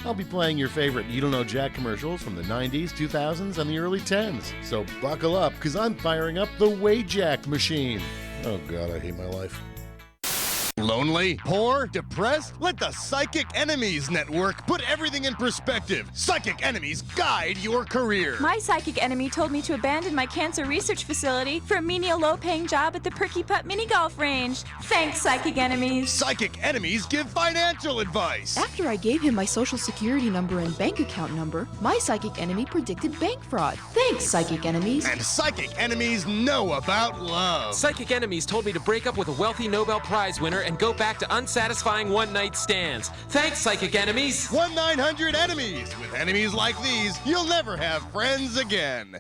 I'll be playing your favorite You Don't Know Jack commercials from the 90s, 2000s, and the early 10s. So buckle up, because I'm firing up the Wajack machine. Oh God, I hate my life. Lonely? Poor? Depressed? Let the Psychic Enemies Network put everything in perspective. Psychic Enemies guide your career. My psychic enemy told me to abandon my cancer research facility for a menial low-paying job at the Perky Putt mini golf range. Thanks, Psychic Enemies. Psychic Enemies give financial advice. After I gave him my social security number and bank account number, my psychic enemy predicted bank fraud. Thanks, Psychic Enemies. And Psychic Enemies know about love. Psychic Enemies told me to break up with a wealthy Nobel Prize winner and go back to unsatisfying one-night stands. Thanks, Psychic Enemies. 1-900-ENEMIES. With enemies like these, you'll never have friends again.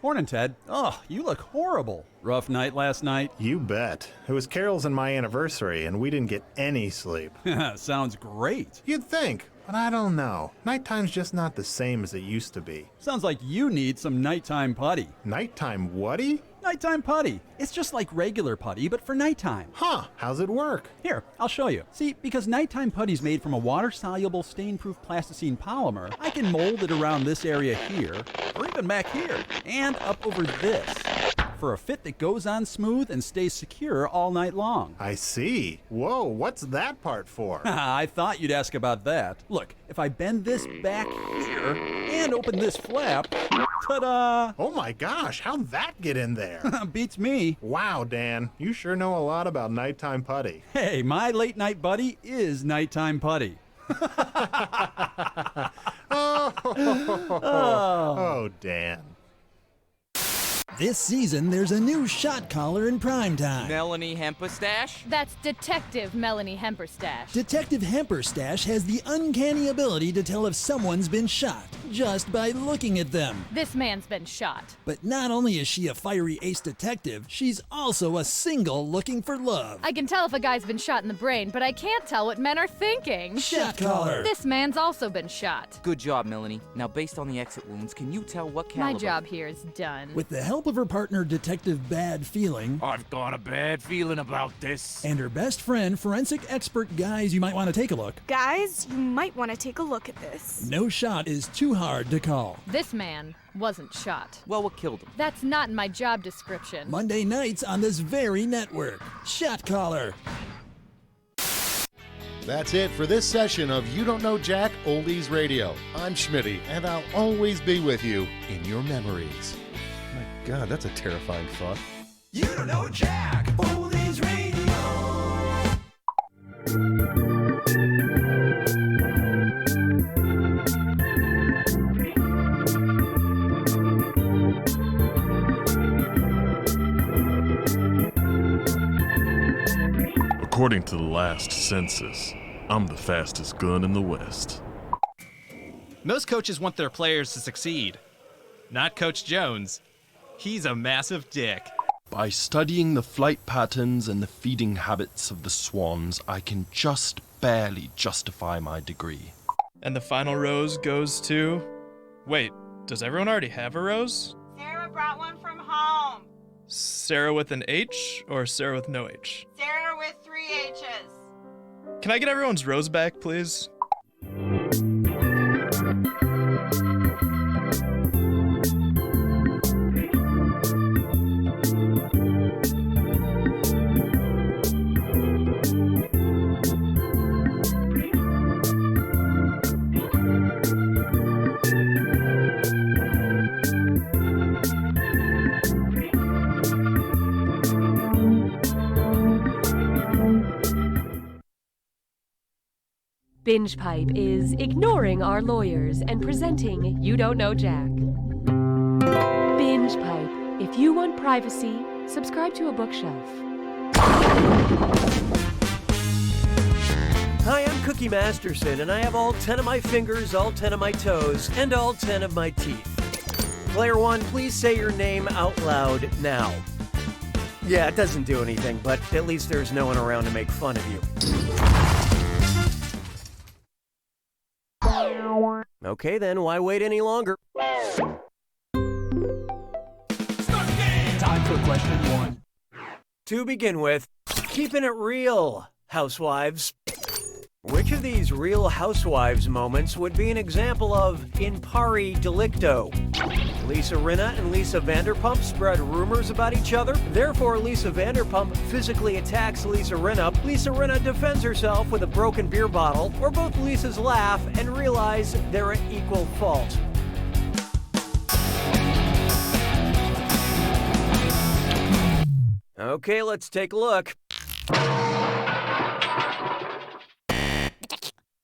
Morning, Ted. Oh, you look horrible. Rough night last night? You bet. It was Carol's and my anniversary, and we didn't get any sleep. Sounds great. You'd think, but I don't know. Nighttime's just not the same as it used to be. Sounds like you need some nighttime putty. Nighttime whaty? Nighttime putty. It's just like regular putty, but for nighttime. Huh, how's it work? Here, I'll show you. See, because nighttime putty's made from a water-soluble, stain-proof plasticine polymer, I can mold it around this area here, or even back here, and up over this, for a fit that goes on smooth and stays secure all night long. I see. Whoa, what's that part for? I thought you'd ask about that. Look, if I bend this back here and open this flap, ta-da! Oh my gosh, how'd that get in there? Beats me. Wow, Dan, you sure know a lot about nighttime putty. Hey, my late night buddy is nighttime putty. Oh, Dan. This season, there's a new shot caller in primetime. Melanie Hemperstash? That's Detective Melanie Hemperstash. Detective Hemperstash has the uncanny ability to tell if someone's been shot just by looking at them. This man's been shot. But not only is she a fiery ace detective, she's also a single looking for love. I can tell if a guy's been shot in the brain, but I can't tell what men are thinking. Shot caller. This man's also been shot. Good job, Melanie. Now, based on the exit wounds, can you tell what caliber? My job here is done. With the help of her partner, Detective Bad Feeling, I've got a bad feeling about this, and her best friend, forensic expert Guys, you might want to take a look. Guys, you might want to take a look at this. No shot is too hard to call. This man wasn't shot. Well, what killed him? That's not in my job description. Monday nights on this very network. Shot caller. That's it for this session of You Don't Know Jack Oldies Radio. I'm Schmitty, and I'll always be with you in your memories. My God, that's a terrifying thought. You Don't Know Jack Oldies Radio. According to the last census, I'm the fastest gun in the West. Most coaches want their players to succeed. Not Coach Jones. He's a massive dick. By studying the flight patterns and the feeding habits of the swans, I can just barely justify my degree. And the final rose goes to... Wait, does everyone already have a rose? Sarah brought one from home. Sarah with an H or Sarah with no H? Sarah with 3 H's. Can I get everyone's rose back, please? Binge Pipe is ignoring our lawyers and presenting You Don't Know Jack. Binge Pipe. If you want privacy, subscribe to a bookshelf. Hi, I'm Cookie Masterson, and I have all 10 of my fingers, all 10 of my toes, and all 10 of my teeth. Player 1, please say your name out loud now. Yeah, it doesn't do anything, but at least there's no one around to make fun of you. Okay then, why wait any longer? Time for question 1. To begin with, keeping it real, housewives. Which of these Real Housewives moments would be an example of in pari delicto? Lisa Rinna and Lisa Vanderpump spread rumors about each other. Therefore, Lisa Vanderpump physically attacks Lisa Rinna. Lisa Rinna defends herself with a broken beer bottle. Or both Lisas laugh and realize they're at equal fault. Okay, let's take a look.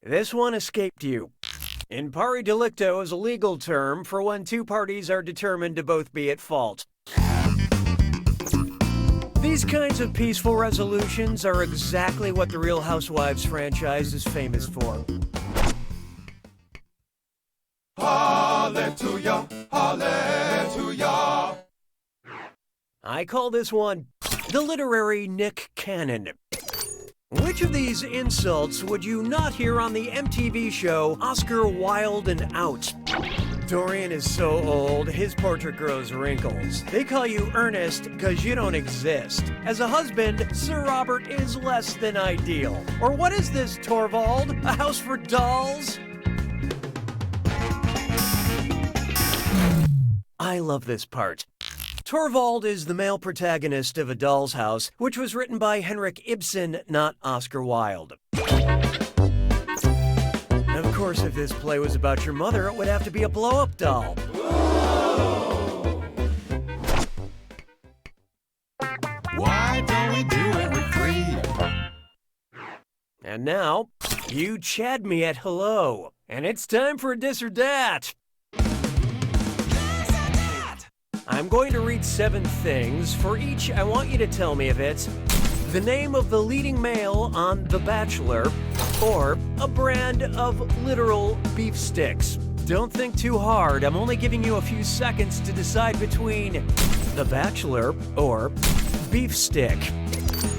This one escaped you. In pari delicto is a legal term for when two parties are determined to both be at fault. These kinds of peaceful resolutions are exactly what the Real Housewives franchise is famous for. Hallelujah, hallelujah. I call this one the literary Nick Cannon. Which of these insults would you not hear on the MTV show Oscar Wilde and Out? Dorian is so old, his portrait grows wrinkles. They call you Ernest because you don't exist. As a husband, Sir Robert is less than ideal. Or what is this, Torvald? A house for dolls? I love this part. Torvald is the male protagonist of A Doll's House, which was written by Henrik Ibsen, not Oscar Wilde. Of course, if this play was about your mother, it would have to be a blow-up doll. Why don't we do it with three? And now, you Chad me at hello, and it's time for a Dis or Dat. I'm going to read 7 things. For each, I want you to tell me if it's the name of the leading male on The Bachelor or a brand of literal beef sticks. Don't think too hard. I'm only giving you a few seconds to decide between The Bachelor or beef stick.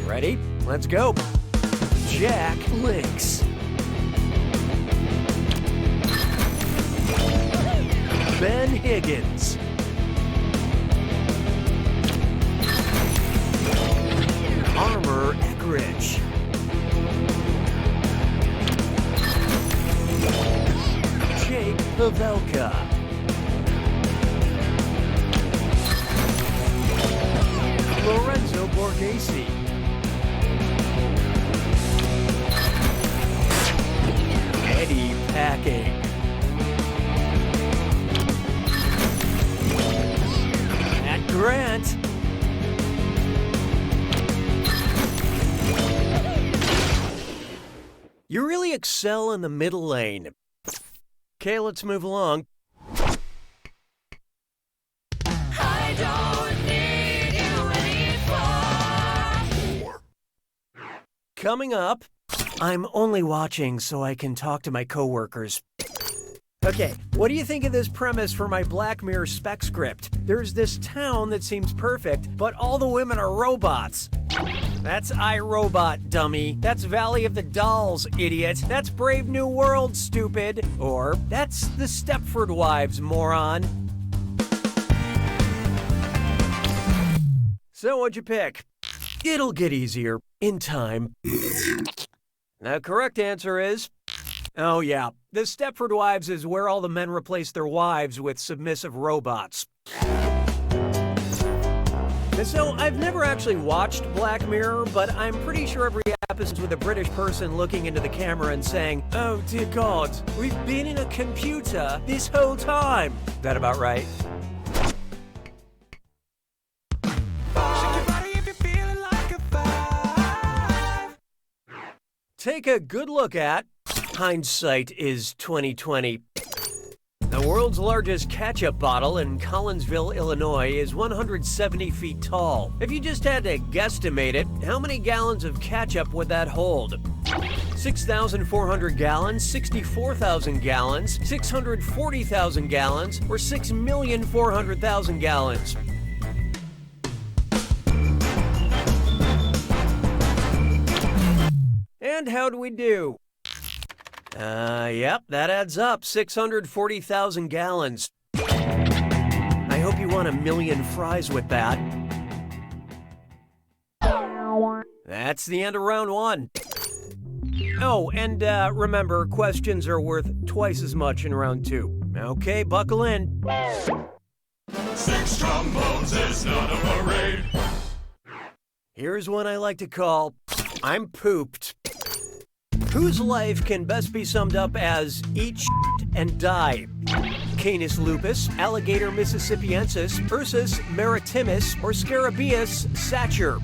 Ready? Let's go. Jack Links. Ben Higgins. Armor Eckridge. Jake Pavelka. Lorenzo Borghese. Eddie Packing. Matt Grant. You really excel in the middle lane. Okay, let's move along. I don't need you anymore. Coming up, I'm only watching so I can talk to my coworkers. Okay, what do you think of this premise for my Black Mirror spec script? There's this town that seems perfect, but all the women are robots. That's iRobot, dummy. That's Valley of the Dolls, idiot. That's Brave New World, stupid. Or, that's the Stepford Wives, moron. So what'd you pick? It'll get easier in time. The correct answer is... oh yeah, the Stepford Wives is where all the men replace their wives with submissive robots. So, I've never actually watched Black Mirror, but I'm pretty sure every episode with a British person looking into the camera and saying, "Oh dear God, we've been in a computer this whole time." That about right? Take a good look at hindsight is 2020. The world's largest ketchup bottle in Collinsville, Illinois is 170 feet tall. If you just had to guesstimate it, how many gallons of ketchup would that hold? 6,400 gallons, 64,000 gallons, 640,000 gallons, or 6,400,000 gallons? And how'd we do? Yep, that adds up. 640,000 gallons. I hope you want 1,000,000 fries with that. That's the end of round 1. Oh, and remember, questions are worth twice as much in round 2. Okay, buckle in. 6 trombones is not a parade. Here's one I like to call I'm Pooped. Whose life can best be summed up as eat shit and die? Canis lupus, Alligator mississippiensis, Ursus maritimus, or Scarabaeus sacer?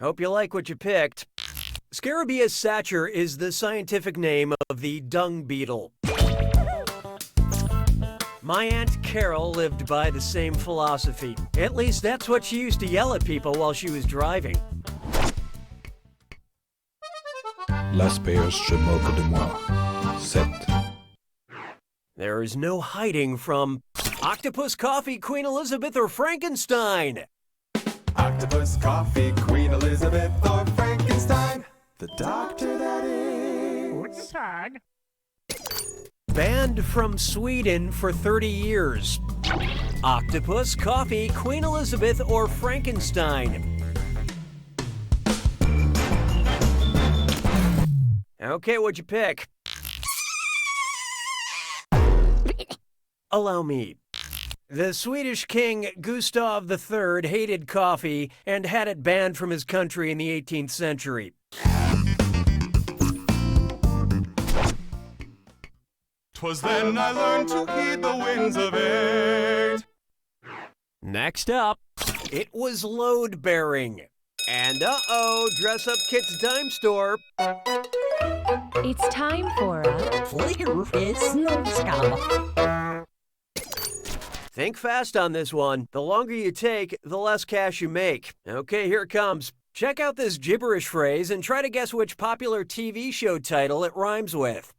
Hope you like what you picked. Scarabaeus sacer is the scientific name of the dung beetle. My Aunt Carol lived by the same philosophy. At least that's what she used to yell at people while she was driving. Las payas se moquent de moi. 7. There is no hiding from Octopus Coffee, Queen Elizabeth, or Frankenstein. Octopus, coffee, Queen Elizabeth, or Frankenstein. The doctor that is. Tag. Banned from Sweden for 30 years. Octopus, Coffee, Queen Elizabeth, or Frankenstein? Okay, what'd you pick? Allow me. The Swedish king Gustav III hated coffee and had it banned from his country in the 18th century. "'Twas then I learned to heed the winds of 8. Next up, it was load-bearing. And dress up Kit's dime store. It's time for a Think fast on this one. The longer you take, the less cash you make. Okay, here it comes. Check out this gibberish phrase and try to guess which popular TV show title it rhymes with.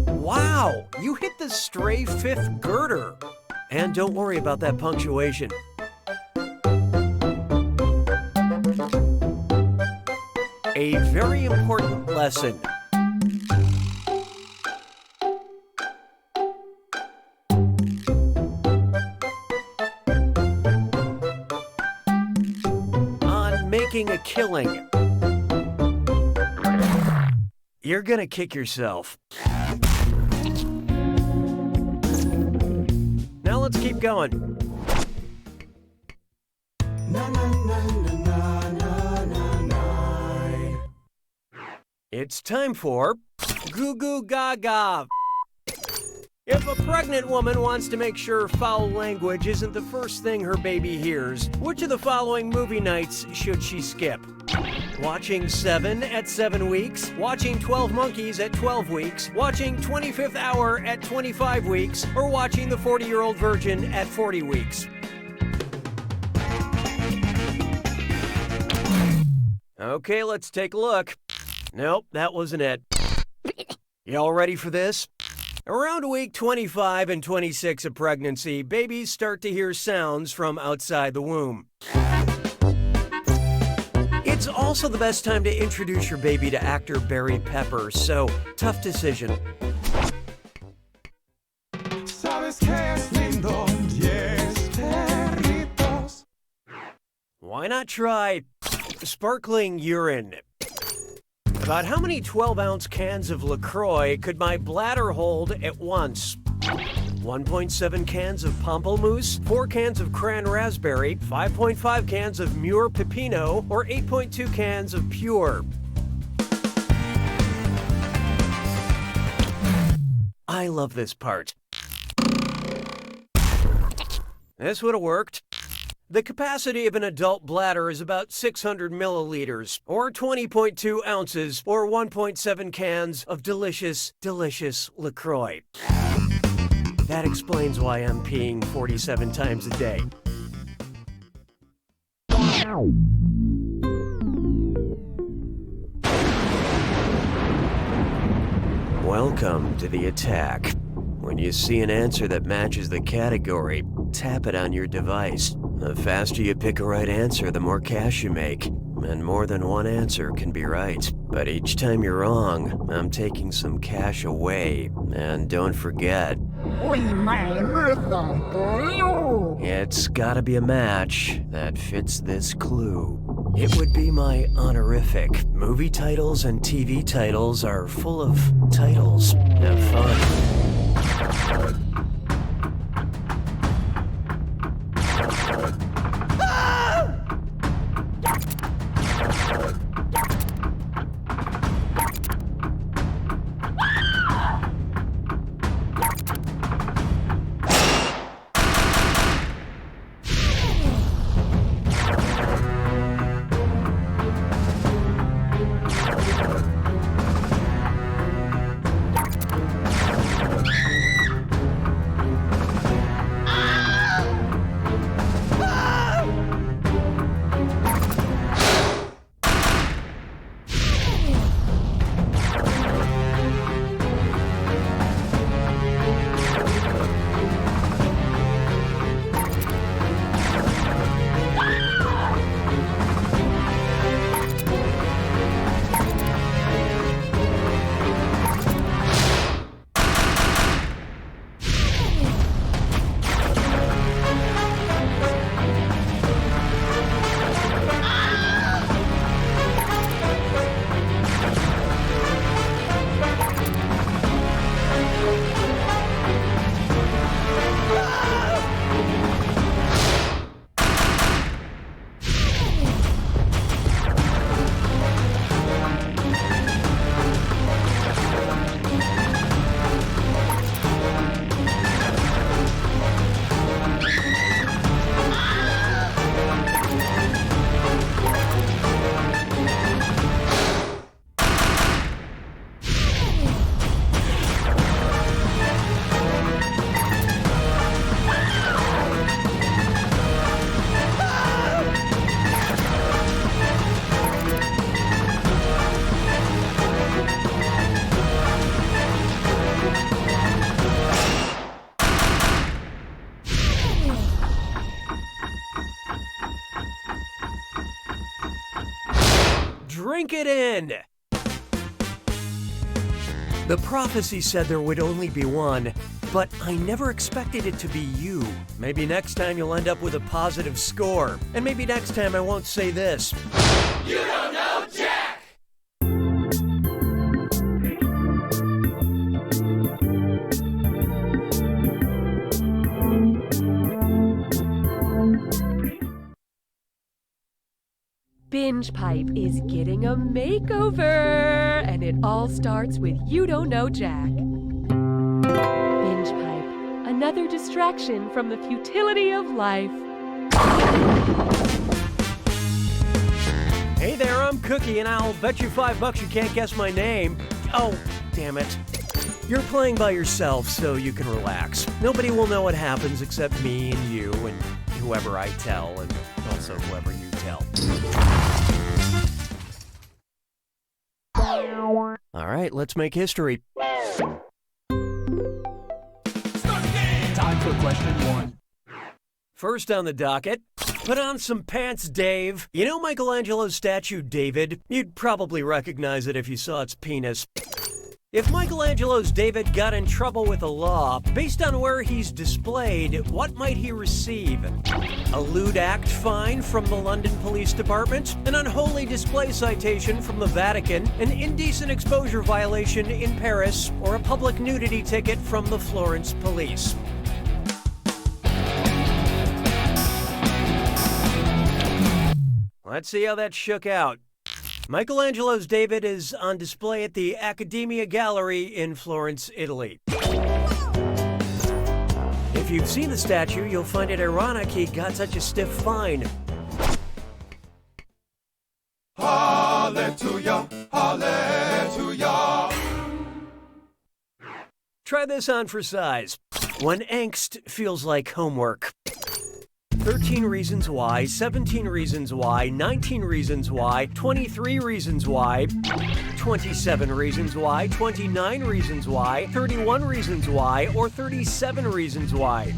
Wow, you hit the stray 5th girder. And don't worry about that punctuation. A very important lesson. On making a killing. You're gonna kick yourself. Now let's keep going. It's time for Goo Goo Gaga. If a pregnant woman wants to make sure foul language isn't the first thing her baby hears, which of the following movie nights should she skip? Watching Seven at 7 weeks, watching 12 Monkeys at 12 weeks, watching 25th Hour at 25 weeks, or watching The 40-Year-Old Virgin at 40 weeks? Okay, let's take a look. Nope, that wasn't it. Y'all ready for this? Around week 25 and 26 of pregnancy, babies start to hear sounds from outside the womb. It's also the best time to introduce your baby to actor Barry Pepper, so tough decision. Why not try sparkling urine? About how many 12-ounce cans of LaCroix could my bladder hold at once? 1.7 cans of Pamplemousse, 4 cans of Cran Raspberry, 5.5 cans of Muir Pepino, or 8.2 cans of Pure? I love this part. This would have worked. The capacity of an adult bladder is about 600 milliliters, or 20.2 ounces, or 1.7 cans of delicious, delicious LaCroix. That explains why I'm peeing 47 times a day. Welcome to the attack. When you see an answer that matches the category, tap it on your device. The faster you pick a right answer, the more cash you make. And more than one answer can be right. But each time you're wrong, I'm taking some cash away. And don't forget, it's gotta be a match that fits this clue. It would be my honorific. Movie titles and TV titles are full of titles. Have fun. Drink it in! The prophecy said there would only be one, but I never expected it to be you. Maybe next time you'll end up with a positive score. And maybe next time I won't say this. You don't know Jack! Binge Pipe is getting a makeover, and it all starts with You Don't Know Jack. Binge Pipe, another distraction from the futility of life. Hey there, I'm Cookie, and I'll bet you $5 you can't guess my name. Oh, damn it. You're playing by yourself, so you can relax. Nobody will know what happens except me and you and whoever I tell, and also whoever you tell. All right, let's make history. Time for question one. First on the docket, put on some pants, Dave. You know Michelangelo's statue, David? You'd probably recognize it if you saw its penis. If Michelangelo's David got in trouble with the law, based on where he's displayed, what might he receive? A lewd act fine from the London Police Department? An unholy display citation from the Vatican? An indecent exposure violation in Paris? Or a public nudity ticket from the Florence Police? Let's see how that shook out. Michelangelo's David is on display at the Accademia Gallery in Florence, Italy. If you've seen the statue, you'll find it ironic he got such a stiff fine. Hallelujah, hallelujah. Try this on for size. When angst feels like homework. 13 reasons why, 17 reasons why, 19 reasons why, 23 reasons why, 27 reasons why, 29 reasons why, 31 reasons why, or 37 reasons why.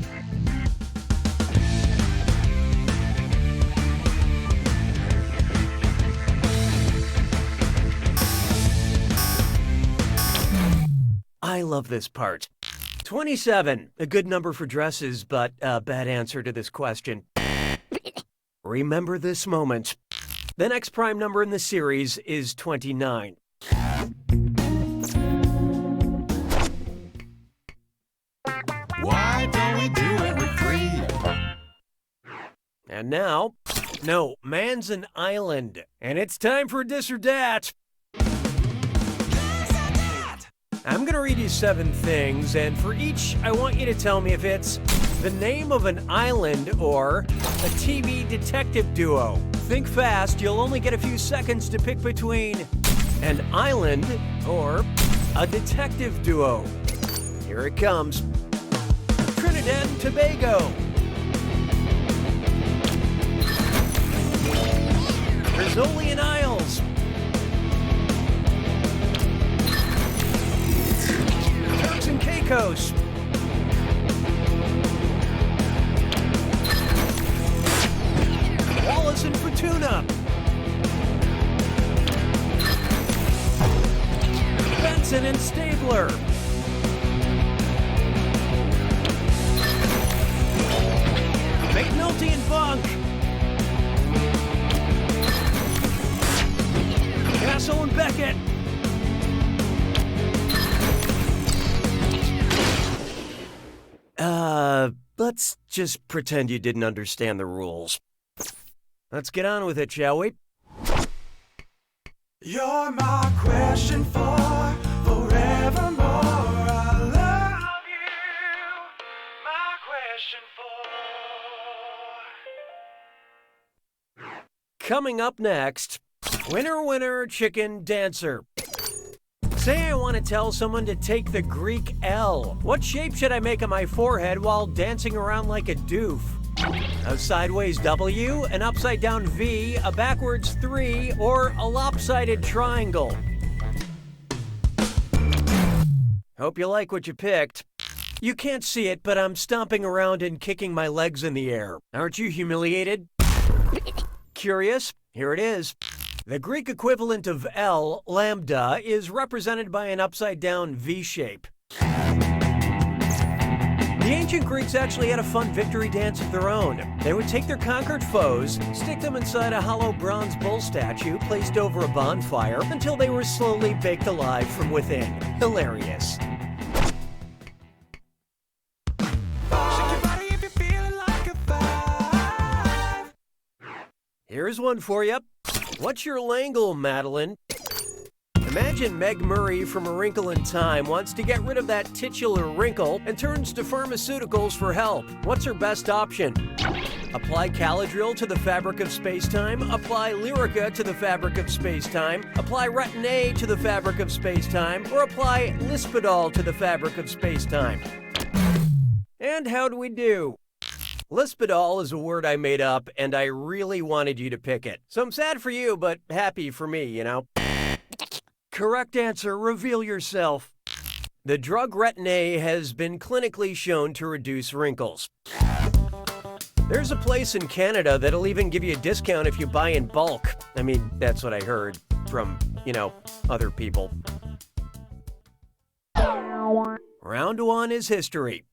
I love this part. 27, a good number for dresses, but a bad answer to this question. Remember this moment. The next prime number in the series is 29. Why don't we do it with 3? And now, no, man's an island. And it's time for Dis or Dat. I'm gonna read you 7 things, and for each, I want you to tell me if it's the name of an island or a TV detective duo. Think fast, you'll only get a few seconds to pick between an island or a detective duo. Here it comes. Trinidad and Tobago. Rizzolian Isles. Turks and Caicos. Wallis and Futuna. Benson and Stabler. McNulty and Bunk. Castle and Beckett. Let's just pretend you didn't understand the rules. Let's get on with it, shall we? You're my question for forevermore. I love you. My question for. Coming up next, Winner, Winner, Chicken Dancer. Say I want to tell someone to take the Greek L. What shape should I make on my forehead while dancing around like a doof? A sideways W, an upside down V, a backwards 3, or a lopsided triangle? Hope you like what you picked. You can't see it, but I'm stomping around and kicking my legs in the air. Aren't you humiliated? Curious? Here it is. The Greek equivalent of L, lambda, is represented by an upside-down V shape. The ancient Greeks actually had a fun victory dance of their own. They would take their conquered foes, stick them inside a hollow bronze bull statue placed over a bonfire until they were slowly baked alive from within. Hilarious. Here's one for you. What's your Langle, Madeline? Imagine Meg Murray from A Wrinkle in Time wants to get rid of that titular wrinkle and turns to pharmaceuticals for help. What's her best option? Apply Caladryl to the fabric of space-time, apply Lyrica to the fabric of space-time, apply Retin-A to the fabric of space-time, or apply Lispidol to the fabric of space-time. And how do we do? Lispidol is a word I made up, and I really wanted you to pick it. So I'm sad for you, but happy for me, you know? Correct answer, reveal yourself. The drug Retin-A has been clinically shown to reduce wrinkles. There's a place in Canada that'll even give you a discount if you buy in bulk. I mean, that's what I heard from, other people. Round 1 is history.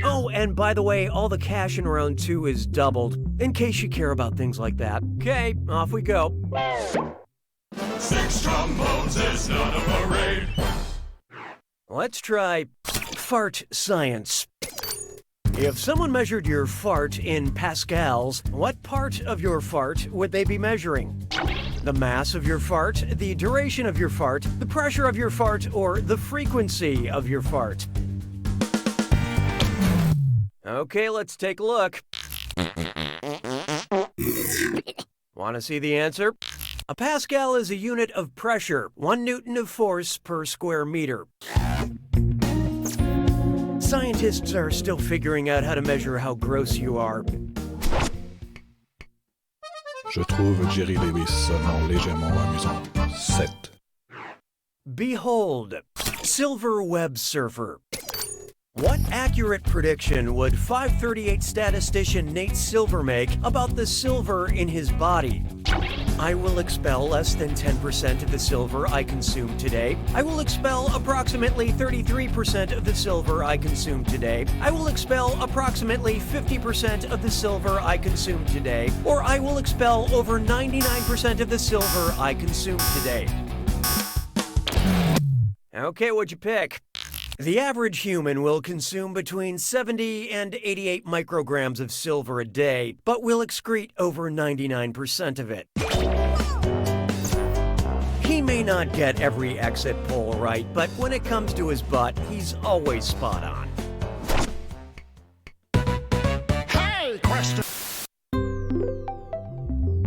Oh, and by the way, all the cash in round 2 is doubled, in case you care about things like that. Okay, off we go. 6 trombones is not a parade. Let's try fart science. If someone measured your fart in pascals, what part of your fart would they be measuring? The mass of your fart, the duration of your fart, the pressure of your fart, or the frequency of your fart? Okay, let's take a look. Want to see the answer? A pascal is a unit of pressure, 1 Newton of force per square meter. Scientists are still figuring out how to measure how gross you are. Je trouve Jerry Lewis seulement légèrement amusant. 7. Behold, Silver Web Surfer. What accurate prediction would 538 statistician Nate Silver make about the silver in his body? I will expel less than 10% of the silver I consume today. I will expel approximately 33% of the silver I consume today. I will expel approximately 50% of the silver I consume today. Or I will expel over 99% of the silver I consume today. Okay, what'd you pick? The average human will consume between 70 and 88 micrograms of silver a day, but will excrete over 99% of it. He may not get every exit poll right, but when it comes to his butt, he's always spot on. Hey, question!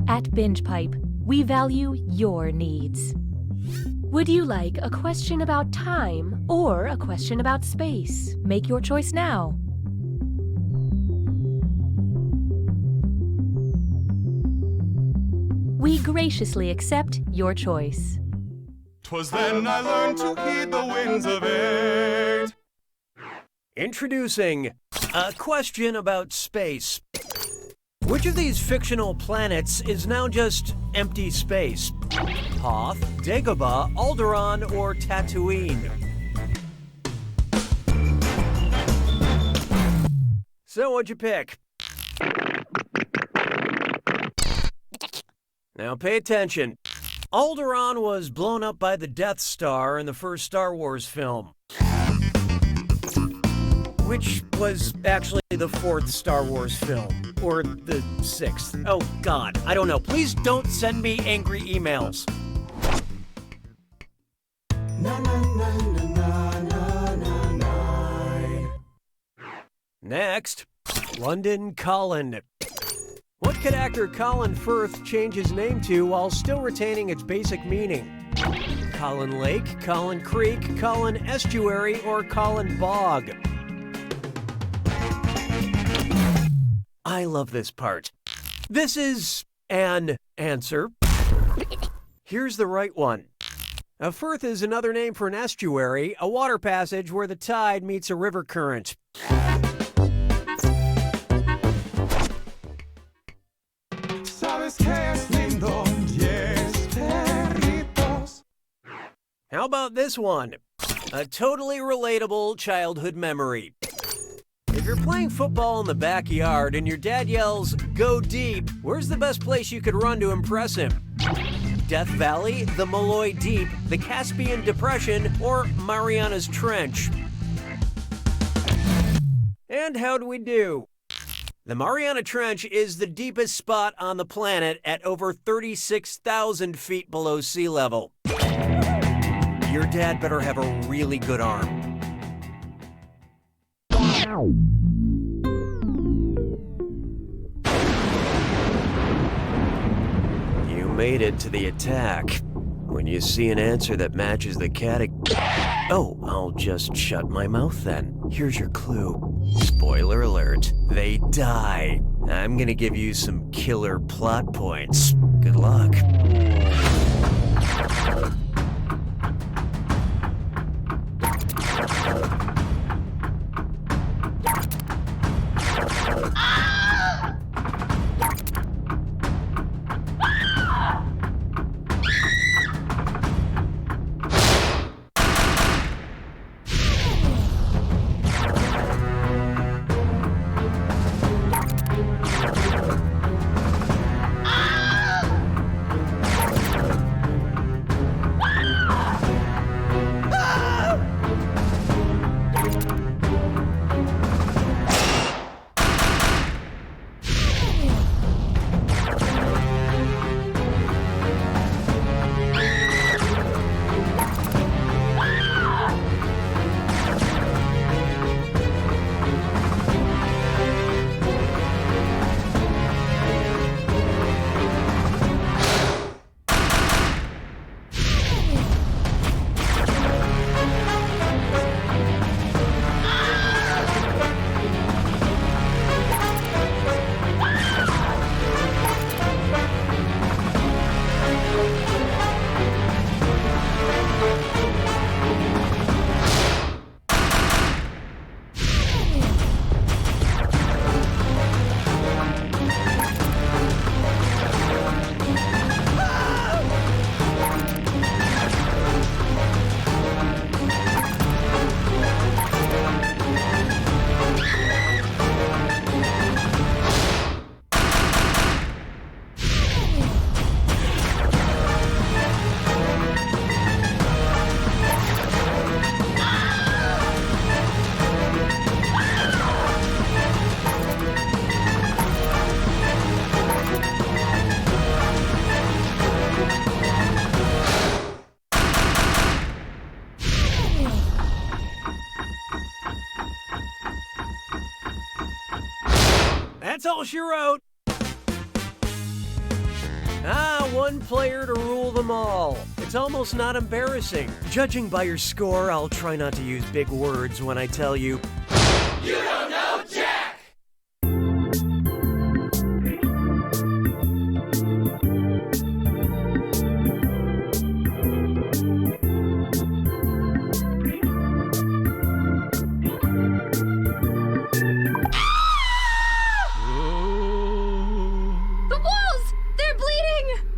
At Binge Pipe, we value your needs. Would you like a question about time or a question about space? Make your choice now. We graciously accept your choice. 'Twas then I learned to heed the winds of eight. Introducing a question about space. Which of these fictional planets is now just empty space? Hoth, Dagobah, Alderaan, or Tatooine? So what'd you pick? Now pay attention. Alderaan was blown up by the Death Star in the first Star Wars film, which was actually the fourth Star Wars film, or the sixth. Oh God, I don't know. Please don't send me angry emails. Next, London Colin. What could actor Colin Firth change his name to while still retaining its basic meaning? Colin Lake, Colin Creek, Colin Estuary, or Colin Bog? I love this part. This is an answer. Here's the right one. A firth is another name for an estuary, a water passage where the tide meets a river current. How about this one? A totally relatable childhood memory. If you're playing football in the backyard and your dad yells, "Go deep," where's the best place you could run to impress him? Death Valley, the Malloy Deep, the Caspian Depression, or Mariana's Trench? And how do we do? The Mariana Trench is the deepest spot on the planet at over 36,000 feet below sea level. Your dad better have a really good arm. You made it to the attack. When you see an answer that matches the category... Oh, I'll just shut my mouth then. Here's your clue. Spoiler alert, they die. I'm gonna give you some killer plot points. Good luck. That's all she wrote. One player to rule them all. It's almost not embarrassing. Judging by your score, I'll try not to use big words when I tell you. You don't know Jack!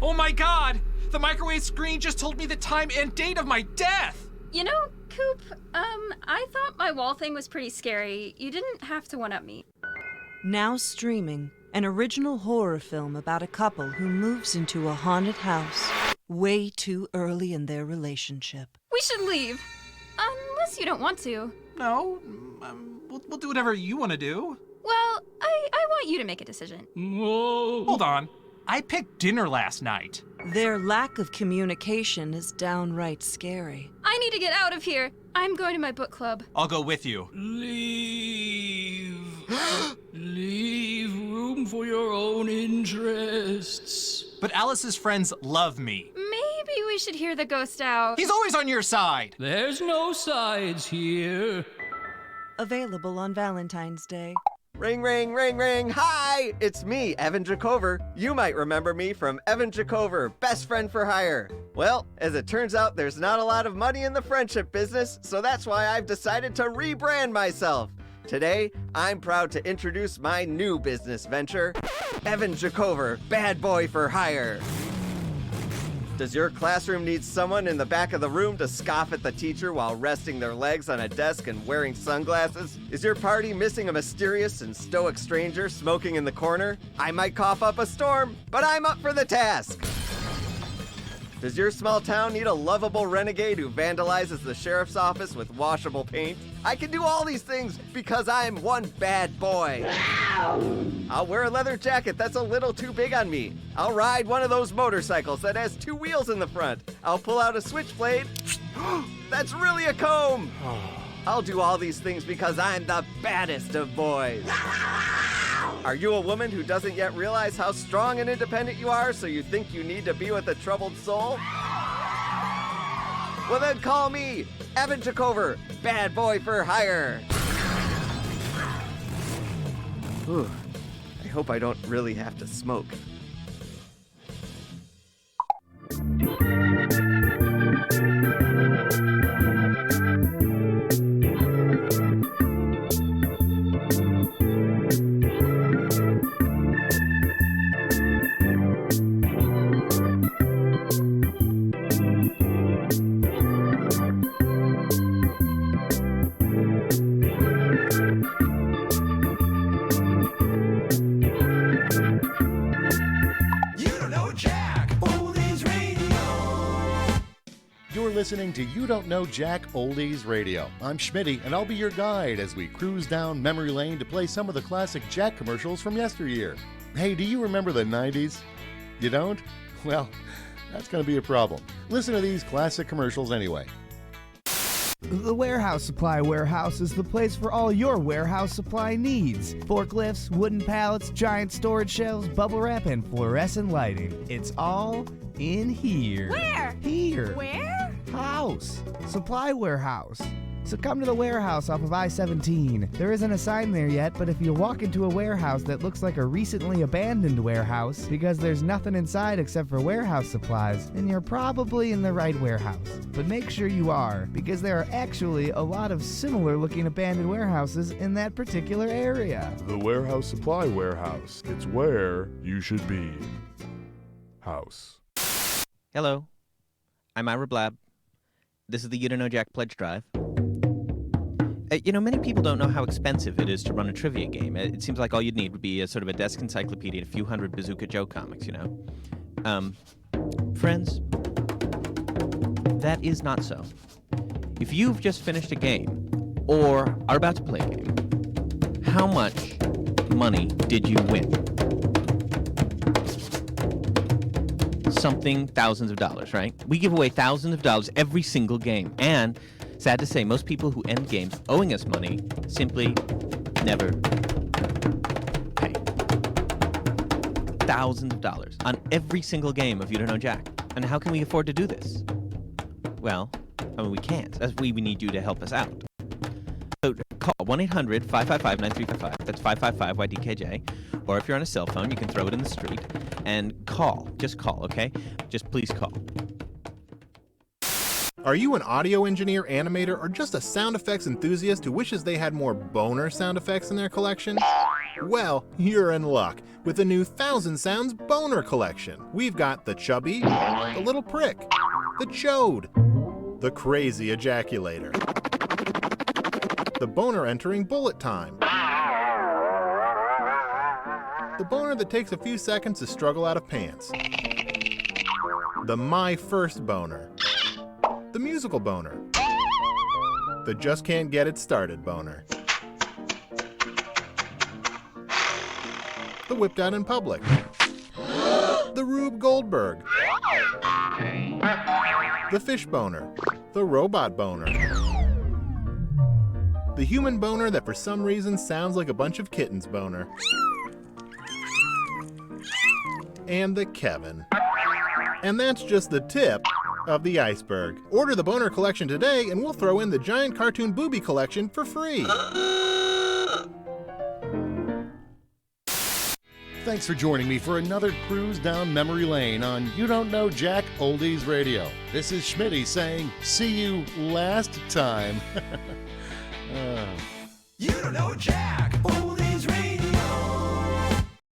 Oh my god! The microwave screen just told me the time and date of my death! You know, Coop, I thought my wall thing was pretty scary. You didn't have to one-up me. Now streaming, an original horror film about a couple who moves into a haunted house way too early in their relationship. We should leave. Unless you don't want to. No, we'll do whatever you want to do. Well, I want you to make a decision. Whoa. Hold on. I picked dinner last night. Their lack of communication is downright scary. I need to get out of here. I'm going to my book club. I'll go with you. Leave. Leave room for your own interests. But Alice's friends love me. Maybe we should hear the ghost out. He's always on your side. There's no sides here. Available on Valentine's Day. Ring, ring, ring, ring. Hi, it's me, Evan Jacover. You might remember me from Evan Jacover, Best Friend for Hire. Well, as it turns out, there's not a lot of money in the friendship business, so that's why I've decided to rebrand myself. Today, I'm proud to introduce my new business venture, Evan Jacover, Bad Boy for Hire. Does your classroom need someone in the back of the room to scoff at the teacher while resting their legs on a desk and wearing sunglasses? Is your party missing a mysterious and stoic stranger smoking in the corner? I might cough up a storm, but I'm up for the task. Does your small town need a lovable renegade who vandalizes the sheriff's office with washable paint? I can do all these things because I'm one bad boy. I'll wear a leather jacket that's a little too big on me. I'll ride one of those motorcycles that has 2 wheels in the front. I'll pull out a switchblade. That's really a comb. I'll do all these things because I'm the baddest of boys. Are you a woman who doesn't yet realize how strong and independent you are, so you think you need to be with a troubled soul? Well then call me, Evan Jacover, Bad Boy for Hire. Whew. I hope I don't really have to smoke. Listening to You Don't Know Jack Oldies Radio. I'm Schmitty, and I'll be your guide as we cruise down memory lane to play some of the classic Jack commercials from yesteryear. Hey, do you remember the 90s? You don't? Well, that's going to be a problem. Listen to these classic commercials anyway. The Warehouse Supply Warehouse is the place for all your warehouse supply needs. Forklifts, wooden pallets, giant storage shelves, bubble wrap, and fluorescent lighting. It's all in here. Where? Here. Where? House. Supply Warehouse. So come to the warehouse off of I-17. There isn't a sign there yet, but if you walk into a warehouse that looks like a recently abandoned warehouse because there's nothing inside except for warehouse supplies, then you're probably in the right warehouse. But make sure you are, because there are actually a lot of similar looking abandoned warehouses in that particular area. The Warehouse Supply Warehouse. It's where you should be. House. Hello. I'm Ira Blab. This is the You Don't Know Jack Pledge Drive. Many people don't know how expensive it is to run a trivia game. It seems like all you'd need would be a sort of a desk encyclopedia and a few hundred Bazooka Joe comics, Friends, that is not so. If you've just finished a game, or are about to play a game, how much money did you win? Something thousands of dollars, right? We give away thousands of dollars every single game. And, sad to say, most people who end games owing us money simply never pay. thousands of dollars on every single game of You Don't Know Jack. And how can we afford to do this? Well, we can't. That's why we need you to help us out. So call 1-800-555-9355. That's 555-YDKJ. Or if you're on a cell phone, you can throw it in the street. And call. Just call, okay? Just please call. Are you an audio engineer, animator, or just a sound effects enthusiast who wishes they had more boner sound effects in their collection? Well, you're in luck with the new 1000 Sounds Boner Collection. We've got the chubby, the little prick, the chode, the crazy ejaculator, the boner entering bullet time, the boner that takes a few seconds to struggle out of pants, the my first boner, the musical boner, the just can't get it started boner, the whipped out in public, the Rube Goldberg, the fish boner, the robot boner, the human boner that for some reason sounds like a bunch of kittens boner, and the Kevin. And that's just the tip of the iceberg. Order the boner collection today and we'll throw in the giant cartoon booby collection for free. Thanks for joining me for another cruise down memory lane on You Don't Know Jack Oldies Radio. This is Schmitty saying, see you last time. You don't know Jack.